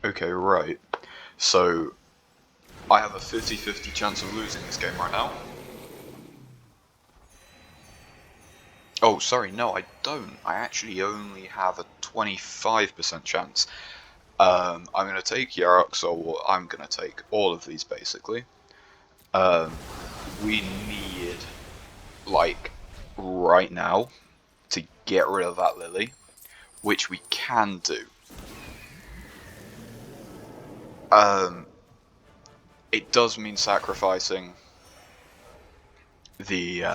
Okay, right. So, I have a 50-50 chance of losing this game right now. Oh, sorry, no, I don't. I actually only have a 25% chance. I'm going to take Yarok, so I'm going to take all of these, basically. We need, like, right now, to get rid of that Lily, which we can do. It does mean sacrificing the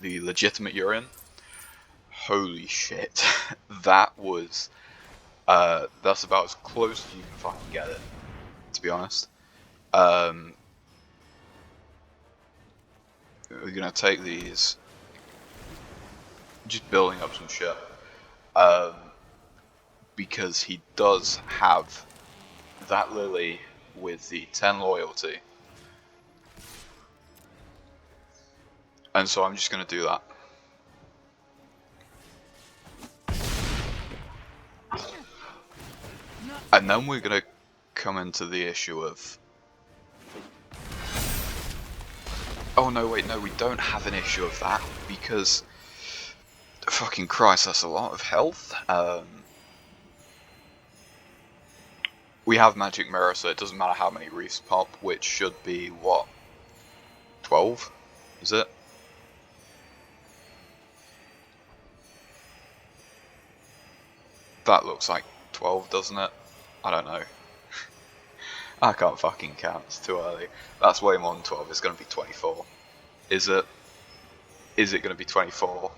legitimate urine. Holy shit, that was that's about as close as you can fucking get it, to be honest. We're gonna take these, just building up some shit, because he does have that Lily with the 10 loyalty, and so I'm just gonna do that. And then we're gonna come into the issue of, oh no, wait, no, we don't have an issue of that, because fucking Christ, that's a lot of health. We have Magic Mirror, so it doesn't matter how many reefs pop, which should be, what, 12? Is it? That looks like 12, doesn't it? I don't know. I can't fucking count, it's too early. That's way more than 12, it's gonna be 24. Is it? Is it gonna be 24?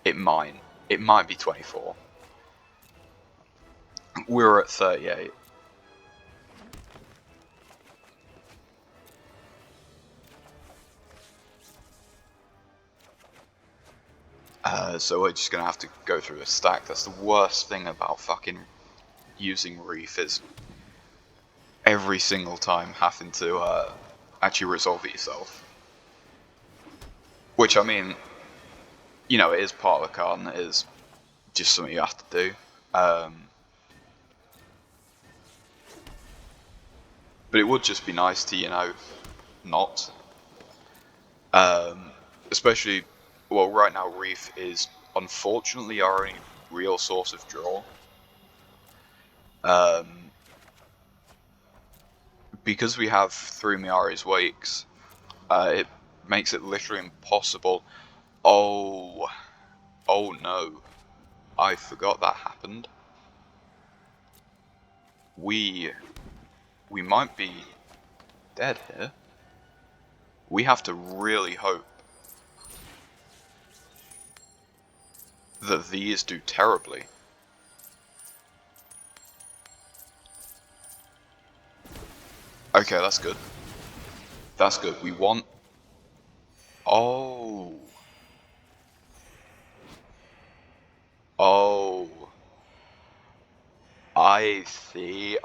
It might. It might be 24. We're at 38. So we're just gonna have to go through a stack. That's the worst thing about fucking using Reef, is every single time having to actually resolve it yourself. Which, I mean, you know, it is part of the card and it is just something you have to do. But it would just be nice to, you know, not. Especially, well, right now Reef is unfortunately our only real source of draw. Because we have 3 Miari's Wakes, it makes it literally impossible. Oh no, I forgot that happened. We might be dead here. We have to really hope that these do terribly. Okay, that's good. That's good. We want... Oh. Oh. I see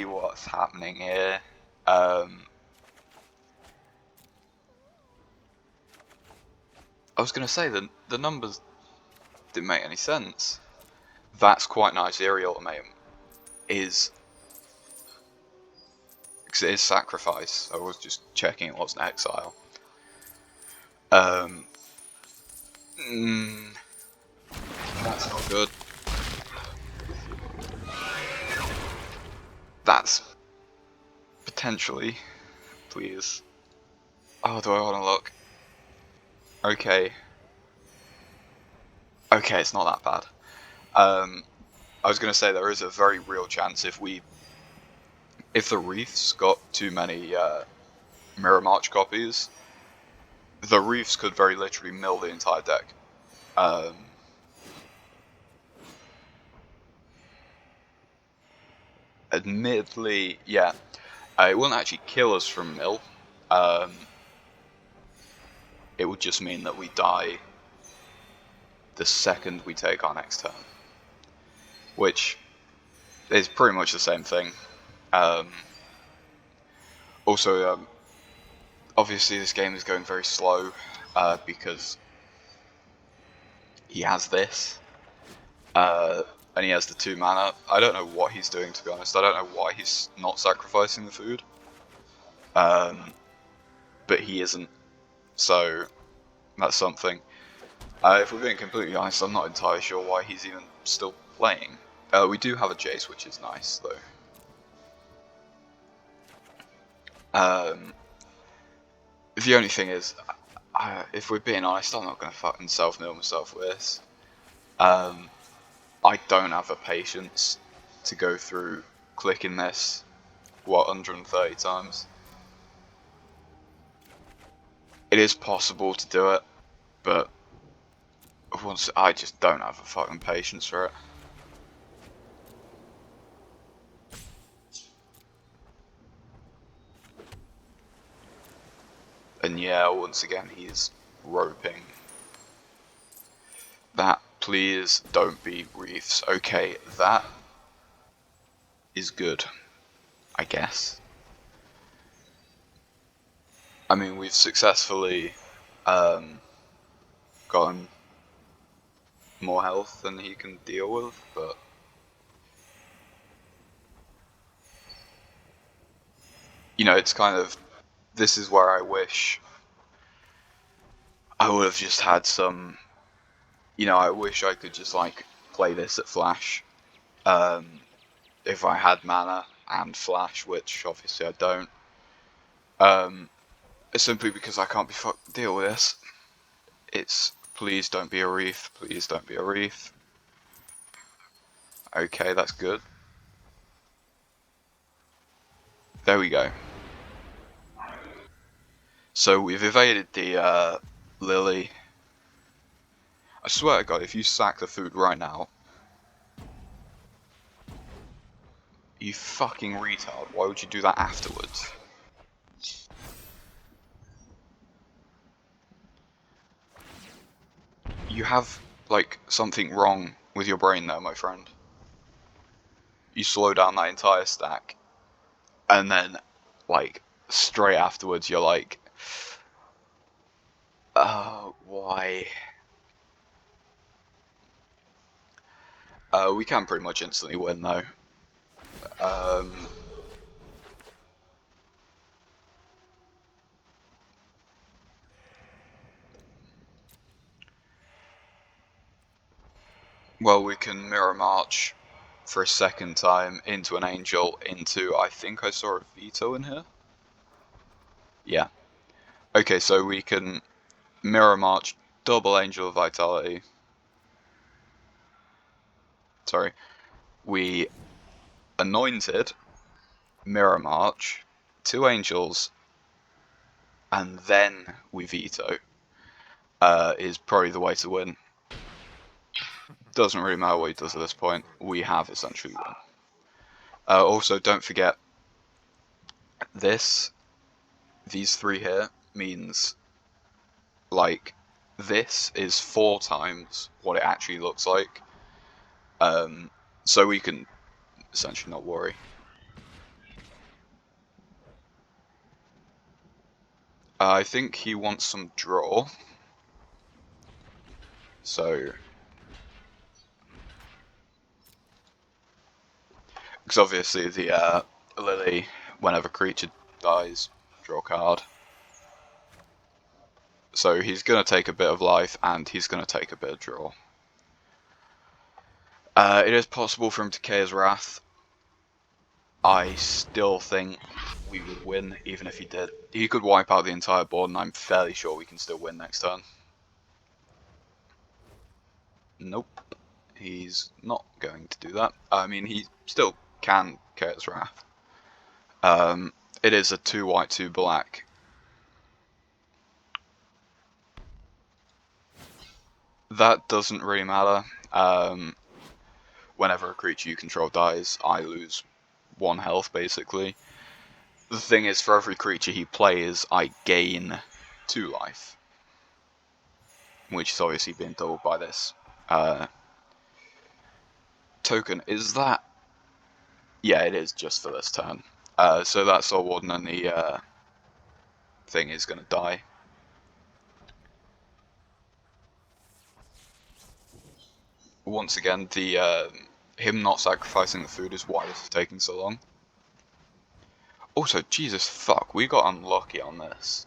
what's happening here. I was gonna say that the numbers didn't make any sense. That's quite nice. Eerie Ultimatum is... because it is Sacrifice. I was just checking it wasn't Exile. That's not good. That's potentially, please. Oh, do I want to look? Okay. Okay, it's not that bad. I was gonna say there is a very real chance if the Reefs got too many Mirror March copies, the Reefs could very literally mill the entire deck. Admittedly, yeah, it wouldn't actually kill us from mill. It would just mean that we die the second we take our next turn, which is pretty much the same thing. Also, obviously this game is going very slow because he has this, and he has the 2 mana. I don't know what he's doing, to be honest. I don't know why he's not sacrificing the food. But he isn't, so that's something. If we're being completely honest, I'm not entirely sure why he's even still playing. We do have a Jace, which is nice, though. The only thing is, if we're being honest, I'm not going to fucking self-mill myself with this. I don't have the patience to go through clicking this, 130 times. It is possible to do it, but I just don't have the fucking patience for it. And yeah, once again, he's roping. That, please don't be reefs. Okay, that is good, I guess. I mean, we've successfully gotten more health than he can deal with, but you know, it's kind of, this is where I wish I would have just had some, you know, I wish I could just like play this at Flash. If I had mana and Flash, which obviously I don't. Simply because I can't be fucked deal with this. It's, please don't be a reef, please don't be a reef. Okay, that's good. There we go. So we've evaded the Lily. I swear to God, if you sack the food right now, you fucking retard, why would you do that afterwards? You have, like, something wrong with your brain there, my friend. You slow down that entire stack, and then, like, straight afterwards you're like, why? We can pretty much instantly win, though. Well, we can mirror march for a second time into an angel, into, I think I saw a veto in here? Yeah. Okay, so we can mirror march, double angel of vitality. Sorry. We anointed, mirror march, 2 angels, and then we veto. Is probably the way to win. Doesn't really matter what he does at this point, we have essentially won. Also, don't forget, these 3 here means, like, this is 4 times what it actually looks like. So we can essentially not worry. I think he wants some draw. So, because obviously the Lily, whenever creature dies, draw a card. So he's going to take a bit of life, and he's going to take a bit of draw. It is possible for him to Chaos Wrath. I still think we would win, even if he did. He could wipe out the entire board, and I'm fairly sure we can still win next turn. Nope. He's not going to do that. I mean, he still can Chaos Wrath. It is a 2 white, 2 black. That doesn't really matter. Whenever a creature you control dies, I lose 1 health, basically. The thing is, for every creature he plays, I gain 2 life. Which is obviously being doubled by this token. Is that... Yeah, it is just for this turn. So that Soul Warden and the thing is going to die. Once again, the him not sacrificing the food is why this is taking so long. Also, Jesus fuck, we got unlucky on this.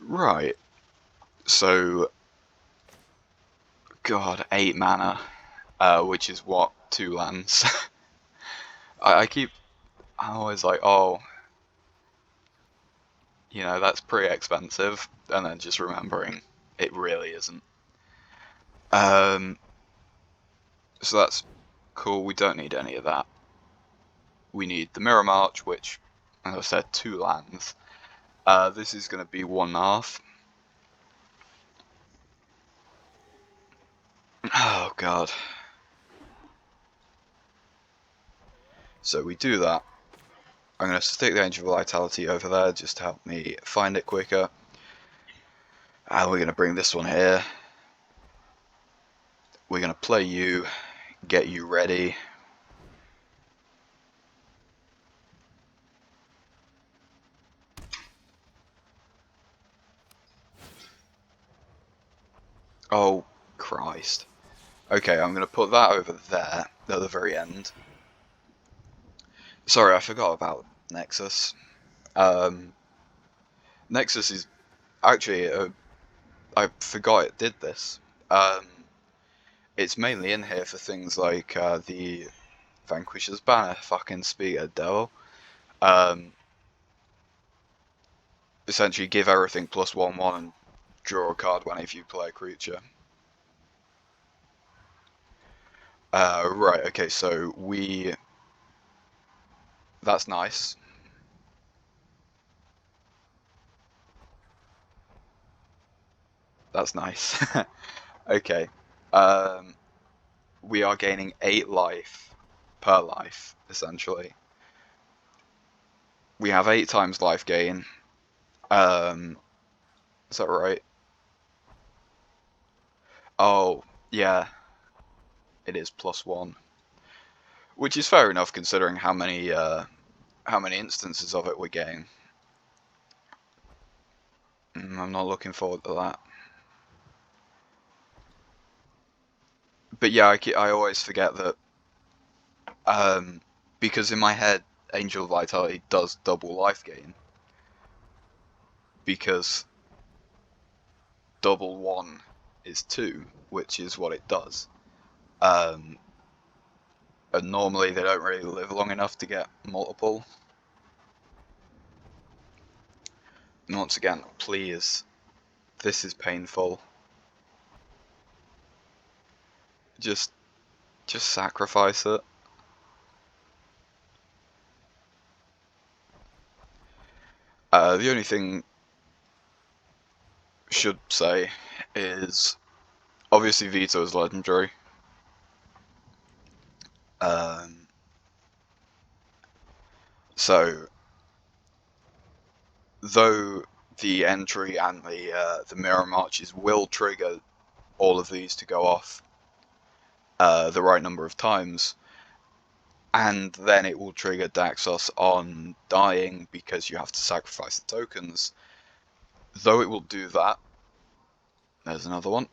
Right. So, God, 8 mana, which is what, 2 lands. I'm always like, oh, you know, that's pretty expensive, and then just remembering it really isn't. So that's cool, we don't need any of that. We need the Mirror March, which, as I said, 2 lands. This is going to be 1.5. Oh god. So we do that. I'm going to stick the Angel of Vitality over there just to help me find it quicker. And we're going to bring this one here. We're going to play you, get you ready. Oh, Christ. Okay, I'm going to put that over there at the very end. Sorry, I forgot about Nexus. Nexus is actually, I forgot it did this. It's mainly in here for things like the Vanquisher's Banner, fucking Spear Devil. Essentially give everything +1/1 and draw a card whenever you play a creature. Right, okay, so that's nice. That's nice. Okay. We are gaining 8 life per life, essentially. We have 8 times life gain. Is that right? Oh, yeah. It is +1. Which is fair enough considering how many instances of it we're getting. I'm not looking forward to that. But yeah, I always forget that, because in my head, Angel Vitality does double life gain. Because double 1 is 2, which is what it does. And normally they don't really live long enough to get multiple. And once again, please, this is painful. Just sacrifice it. The only thing I should say is, obviously Veto is legendary. So, though the entry and the mirror marches will trigger all of these to go off the right number of times, and then it will trigger Daxos on dying because you have to sacrifice the tokens. Though it will do that, there's another one.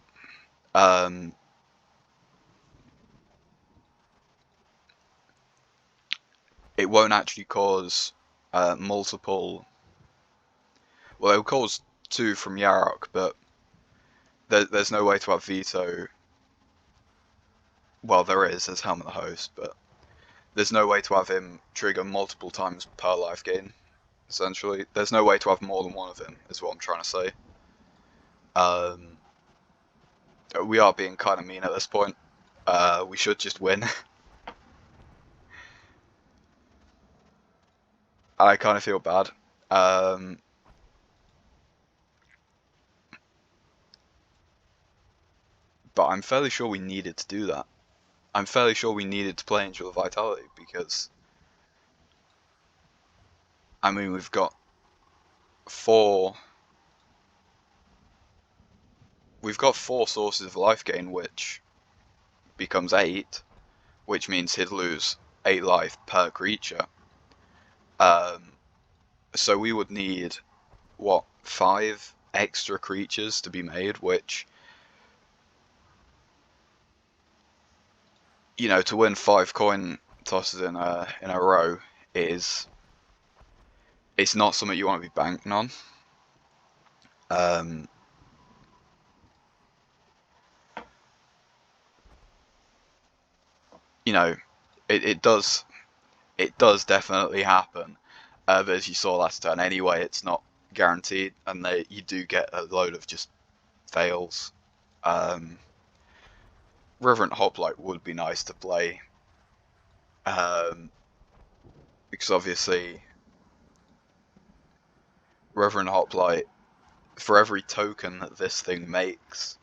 It won't actually cause multiple. Well, it will cause 2 from Yarok, but there's no way to have Veto. Well, there's Helm of the Host, but there's no way to have him trigger multiple times per life gain, essentially. There's no way to have more than one of him, is what I'm trying to say. We are being kind of mean at this point. We should just win. I kind of feel bad. But I'm fairly sure we needed to do that. I'm fairly sure we needed to play Angel of Vitality because, I mean, we've got 4 sources of life gain, which becomes 8, which means he'd lose 8 life per creature. So we would need, what, 5 extra creatures to be made, which, you know, to win 5 coin tosses in a row is, it's not something you want to be banking on. You know, it does definitely happen, but as you saw last turn anyway, it's not guaranteed, and you do get a load of just fails. Reverent Hoplite would be nice to play, because obviously Reverend Hoplite, for every token that this thing makes,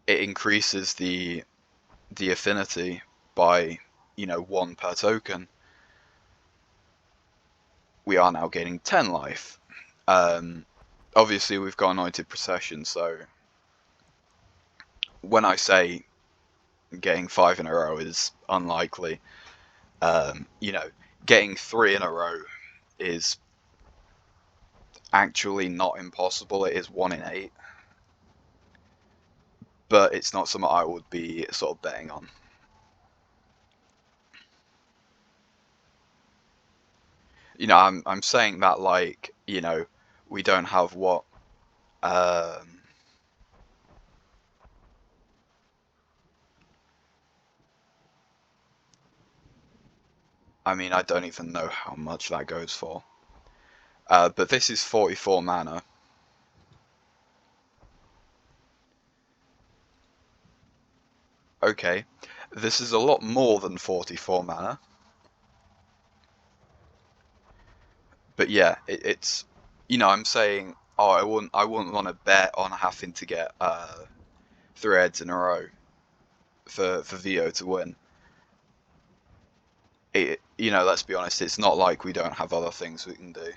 it increases the affinity by, you know, 1 per token. We are now gaining 10 life. Obviously we've got Anointed Procession, so when I say getting 5 in a row is unlikely, you know, getting 3 in a row is actually not impossible. It is 1 in 8, but it's not something I would be sort of betting on. You know, I'm saying that like, you know, we don't have what, I mean, I don't even know how much that goes for. But this is 44 mana. Okay, this is a lot more than 44 mana. But yeah, it's, you know, I'm saying, oh, I wouldn't want to bet on having to get 3 heads in a row for VO to win. You know, let's be honest, it's not like we don't have other things we can do.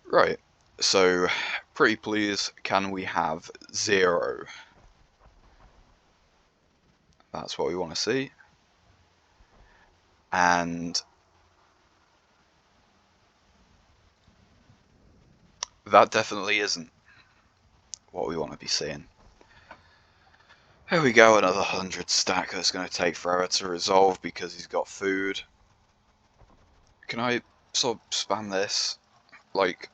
Right, so pretty please, can we have 0? That's what we want to see. And that definitely isn't what we want to be seeing. Here we go, another 100 stack that's going to take forever to resolve because he's got food. Can I sort of spam this? Like,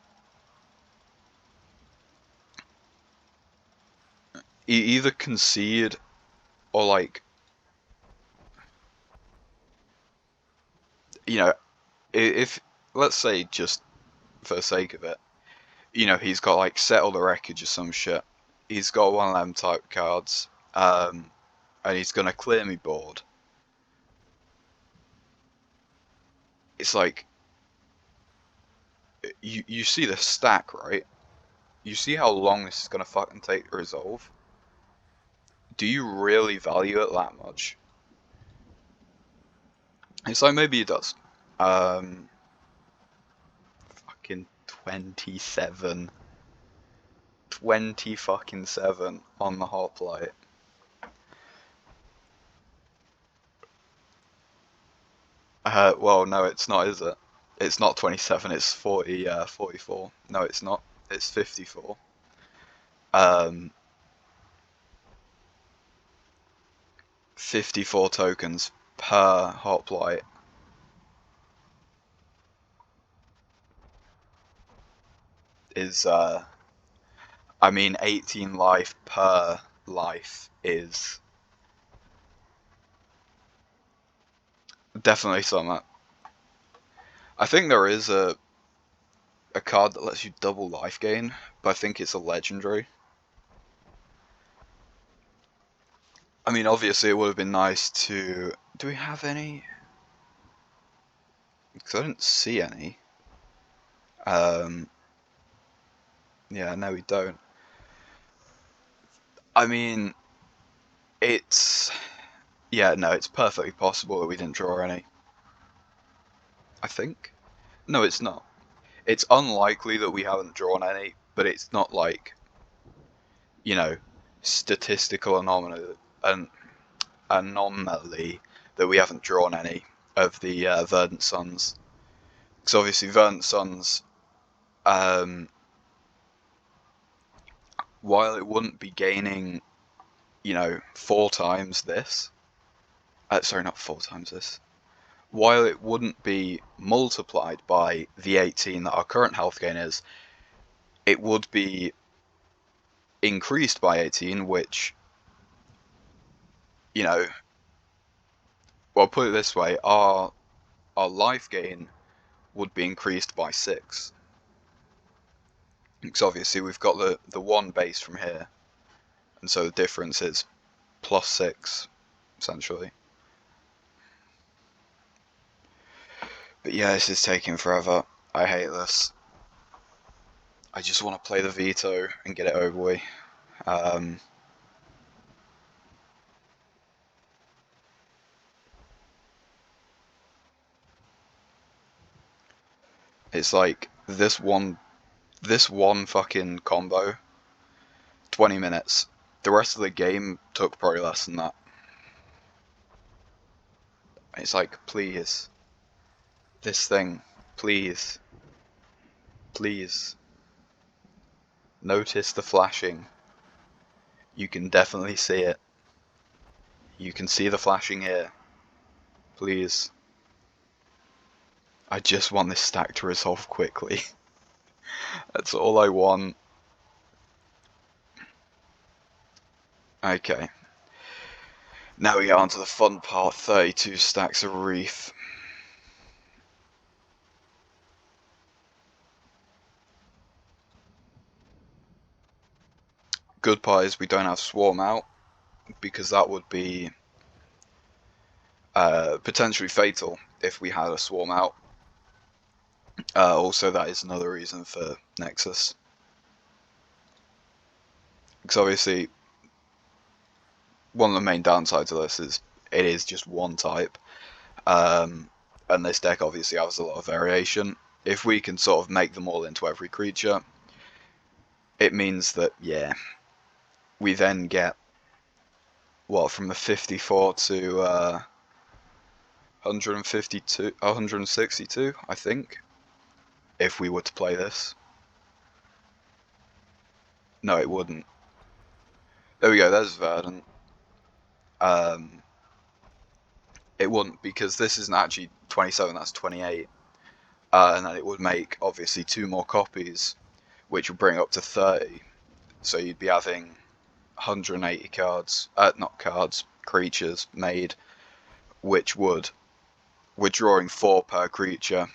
either concede or, like, you know, if, let's say, just for the sake of it, you know, he's got like Settle the Wreckage or some shit. He's got one of them type cards, and he's gonna clear me board. It's like, you see the stack, right? You see how long this is gonna fucking take to resolve? Do you really value it that much? It's like, maybe he does. Fucking 27. 20 fucking 7 on the Hoplite. Well, no, it's not, is it? It's not 27, it's 40, 44. No, it's not. It's 54. 54 tokens per Hoplite is, I mean, 18 life per life is definitely something. I think there is a card that lets you double life gain, but I think it's a legendary. I mean, obviously it would have been nice to... Do we have any? Because I didn't see any. Yeah, no we don't. I mean, it's... Yeah, no, it's perfectly possible that we didn't draw any. I think? No, it's not. It's unlikely that we haven't drawn any, but it's not like, you know, statistical anomaly. And anomaly that we haven't drawn any of the Verdant Suns. Because obviously Verdant Suns, while it wouldn't be gaining, 4 times this, sorry, not 4 times this, while it wouldn't be multiplied by the 18 that our current health gain is, it would be increased by 18, which, well, put it this way, our life gain would be increased by 6. Because obviously we've got the 1 base from here, and so the difference is plus 6, essentially. But yeah, this is taking forever. I hate this. I just want to play the veto and get it over with. It's like this one fucking combo, 20 minutes. The rest of the game took probably less than that. It's like, please. This thing, please. Please. Notice the flashing. You can definitely see it. You can see the flashing here. Please. I just want this stack to resolve quickly. That's all I want. Okay. Now we get on to the fun part, 32 stacks of Reef. Good part is we don't have Swarm out, because that would be potentially fatal if we had a Swarm out. Also, that is another reason for Nexus. Because obviously, one of the main downsides of this is it is just one type. And this deck obviously has a lot of variation. If we can sort of make them all into every creature, it means that, yeah, we then get, from the 54 to 152, 162, I think, if we were to play this. No, it wouldn't. There we go, there's Verdant. It wouldn't, because this isn't actually 27, that's 28. And then it would make, obviously, 2 more copies, which would bring up to 30. So you'd be having 180 cards, not cards, creatures made, which we're drawing 4 per creature,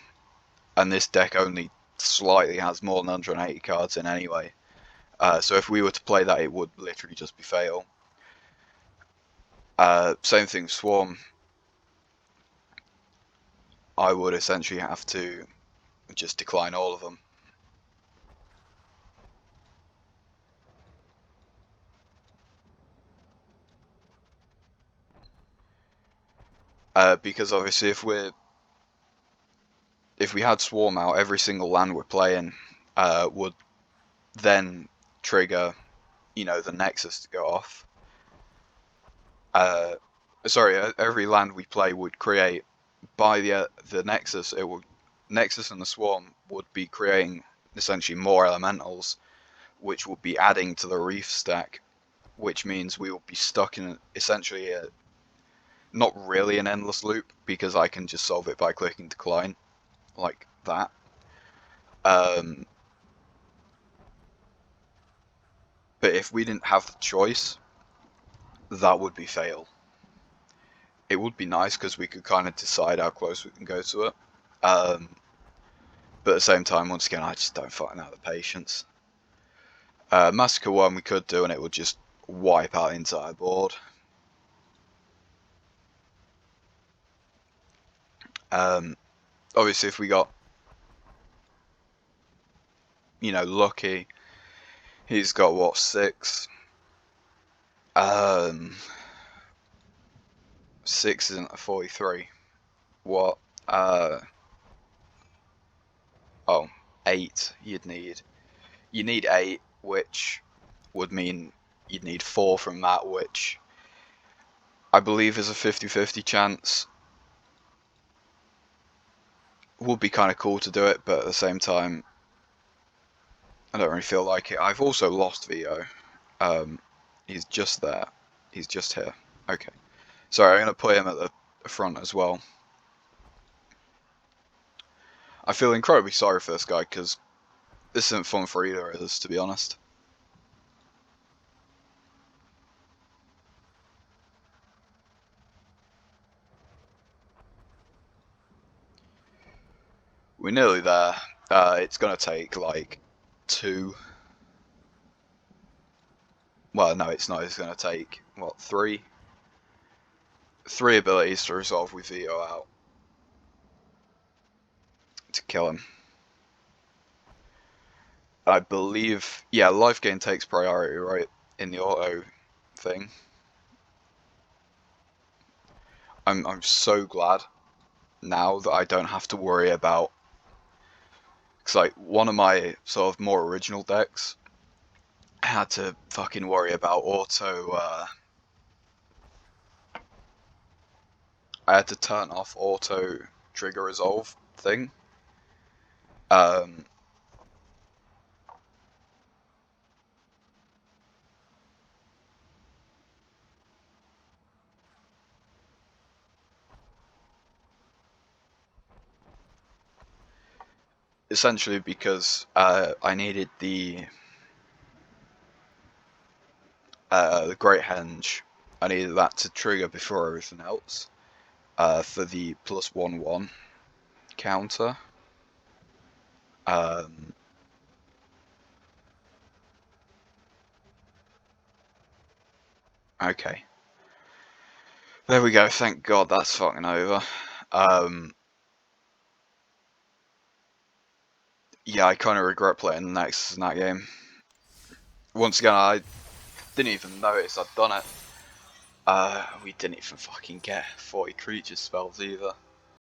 and this deck only slightly has more than 180 cards in anyway. So if we were to play that, it would literally just be fatal. Same thing, Swarm. I would essentially have to just decline all of them. Because obviously if we had Swarm out, every single land we're playing would then trigger, the Nexus to go off. Every land we play would create, by the Nexus, Nexus and the Swarm would be creating essentially more elementals, which would be adding to the Reef stack, which means we will be stuck in essentially not really an endless loop, because I can just solve it by clicking decline, like that. But if we didn't have the choice, that would be fail. It would be nice because we could kind of decide how close we can go to it. But at the same time, once again, I just don't fucking have the patience. Massacre 1 we could do, and it would just wipe out the entire board. Obviously, if we got, lucky, he's got, what, 6? 6 isn't a 43. What? 8 you'd need. You need 8, which would mean you'd need 4 from that, which I believe is a 50-50 chance. Would be kind of cool to do it, but at the same time, I don't really feel like it. I've also lost Vio. He's just there. He's just here. Okay. Sorry, I'm going to put him at the front as well. I feel incredibly sorry for this guy, because this isn't fun for either of us, to be honest. We're nearly there. It's going to take, like, 2... Well, no, it's not. It's going to take, what, 3? 3 abilities to resolve with Vio out. To kill him. I believe, yeah, life gain takes priority, right, in the auto thing. I'm so glad now that I don't have to worry about, because like one of my sort of more original decks, I had to fucking worry about auto. I had to turn off auto trigger resolve thing. Um, Essentially because I needed the Great Henge. I needed that to trigger before everything else for the +1/1 counter. Okay. There we go, thank God that's fucking over. Yeah, I kind of regret playing the nexus in that game. Once again, I didn't even notice I'd done it. We didn't even fucking get 40 creature spells either.